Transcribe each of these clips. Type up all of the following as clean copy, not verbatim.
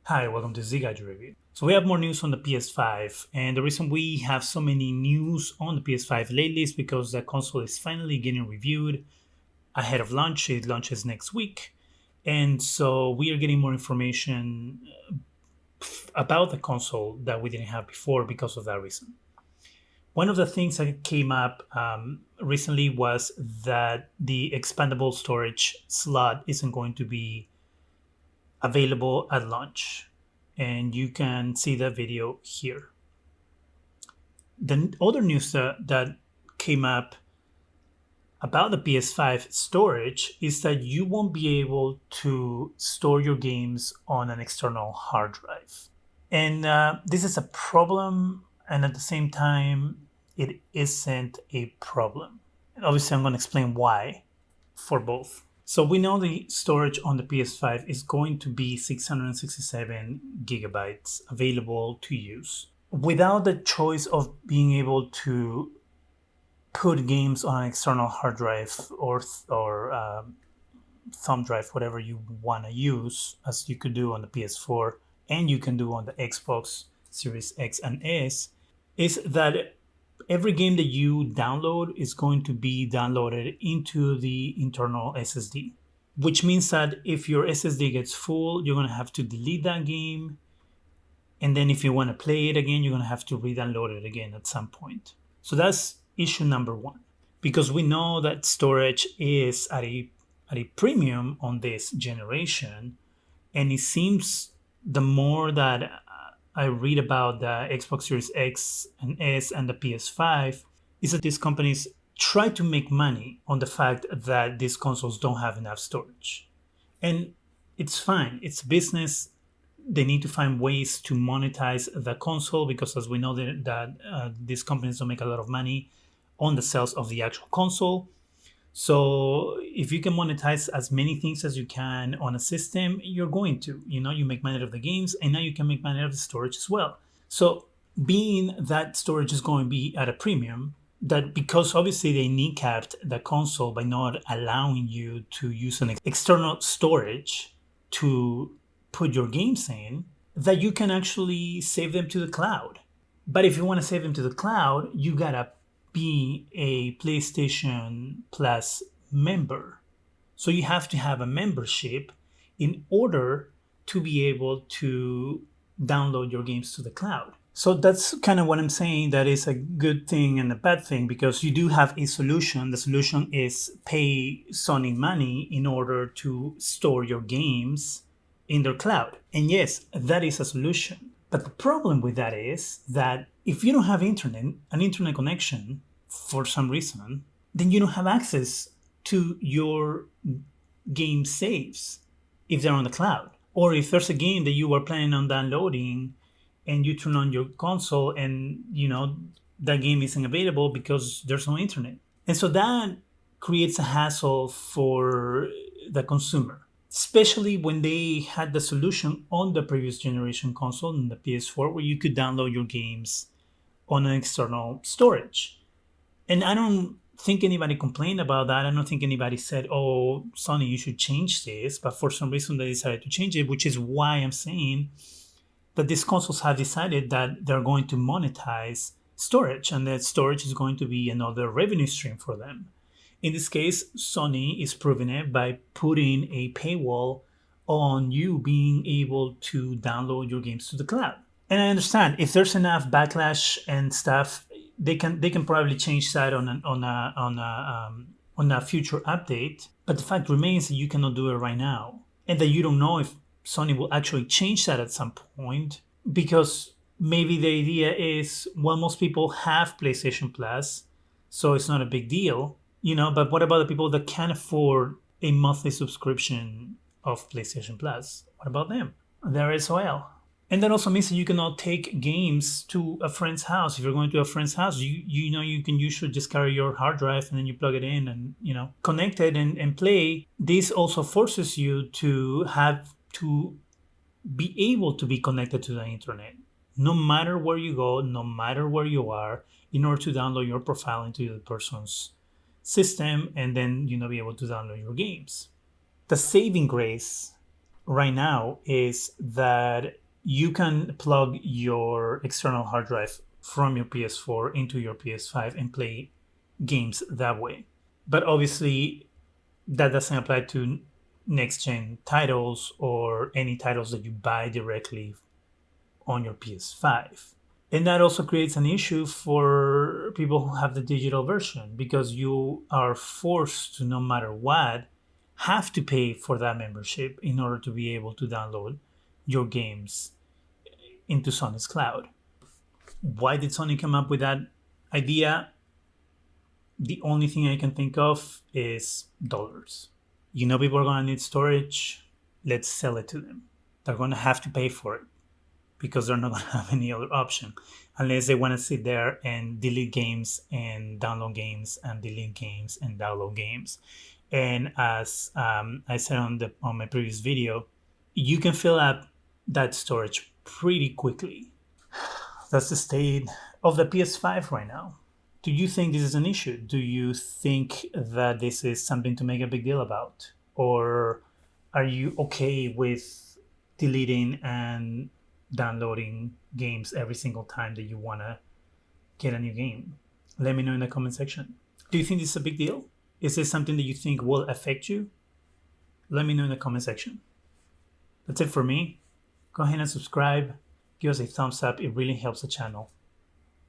Hi, welcome to Ziggy Review. So we have more news on the PS5, and the reason we have so many news on the PS5 lately is because the console is finally getting reviewed ahead of launch. It launches next week, and so we are getting more information about the console that we didn't have before because of that reason. One of the things that came up recently was that the expandable storage slot isn't going to be available at launch, and you can see the video here. The other news that came up about the PS5 storage is that you won't be able to store your games on an external hard drive. And this is a problem, and at the same time, it isn't a problem. And obviously, I'm going to explain why for both. So we know the storage on the PS5 is going to be 667 gigabytes available to use. Without the choice of being able to put games on an external hard drive or thumb drive, whatever you want to use, as you could do on the PS4 and you can do on the Xbox Series X and S, is that every game that you download is going to be downloaded into the internal SSD, which means that if your SSD gets full, you're going to have to delete that game. And then if you want to play it again, you're going to have to re-download it again at some point. So that's issue number one, because we know that storage is at a premium on this generation. And it seems the more that I read about the Xbox Series X and S and the PS5 is that these companies try to make money on the fact that these consoles don't have enough storage. And it's fine, it's business. They need to find ways to monetize the console because, as we know, that these companies don't make a lot of money on the sales of the actual console. So if you can monetize as many things as you can on a system, you're going to. You make money out of the games, and now you can make money out of the storage as well. So being that storage is going to be at a premium, that because obviously they kneecapped the console by not allowing you to use an external storage to put your games in, that you can actually save them to the cloud. But if you want to save them to the cloud, you gotta be a PlayStation Plus member. So you have to have a membership in order to be able to download your games to the cloud. So that's kind of what I'm saying. That is a good thing and a bad thing because you do have a solution. The solution is pay Sony money in order to store your games in their cloud. And yes, that is a solution. But the problem with that is that if you don't have an internet connection for some reason, then you don't have access to your game saves if they're on the cloud. Or if there's a game that you are planning on downloading and you turn on your console and that game isn't available because there's no internet. And so that creates a hassle for the consumer, especially when they had the solution on the previous generation console, in the PS4, where you could download your games on an external storage. And I don't think anybody complained about that. I don't think anybody said, oh, Sony, you should change this. But for some reason, they decided to change it, which is why I'm saying that these consoles have decided that they're going to monetize storage, and that storage is going to be another revenue stream for them. In this case, Sony is proving it by putting a paywall on you being able to download your games to the cloud. And I understand if there's enough backlash and stuff, they can probably change that on a future update. But the fact remains that you cannot do it right now, and that you don't know if Sony will actually change that at some point, because maybe the idea is, well, most people have PlayStation Plus, so it's not a big deal. But what about the people that can't afford a monthly subscription of PlayStation Plus? What about them? There as well. And that also means that you cannot take games to a friend's house. If you're going to a friend's house, you can usually just carry your hard drive and then you plug it in and connect it and play. This also forces you to have to be able to be connected to the internet, no matter where you go, no matter where you are, in order to download your profile into the person's system and then be able to download your games. The saving grace right now is that you can plug your external hard drive from your PS4 into your PS5 and play games that way. But obviously, that doesn't apply to next gen titles or any titles that you buy directly on your PS5. And that also creates an issue for people who have the digital version because you are forced to, no matter what, have to pay for that membership in order to be able to download your games into Sony's cloud. Why did Sony come up with that idea? The only thing I can think of is dollars. You know, people are going to need storage. Let's sell it to them. They're going to have to pay for it because they're not going to have any other option unless they want to sit there and delete games and download games and delete games and download games. And as I said on my previous video, you can fill up that storage pretty quickly. That's the state of the PS5 right now. Do you think this is an issue? Do you think that this is something to make a big deal about? Or are you okay with deleting and downloading games every single time that you want to get a new game? Let me know in the comment section. Do you think this is a big deal? Is this something that you think will affect you? Let me know in the comment section. That's it for me. Go ahead and subscribe. Give us a thumbs up. It really helps the channel.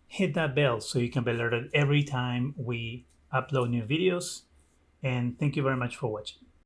Hit that bell so you can be alerted every time we upload new videos. And thank you very much for watching.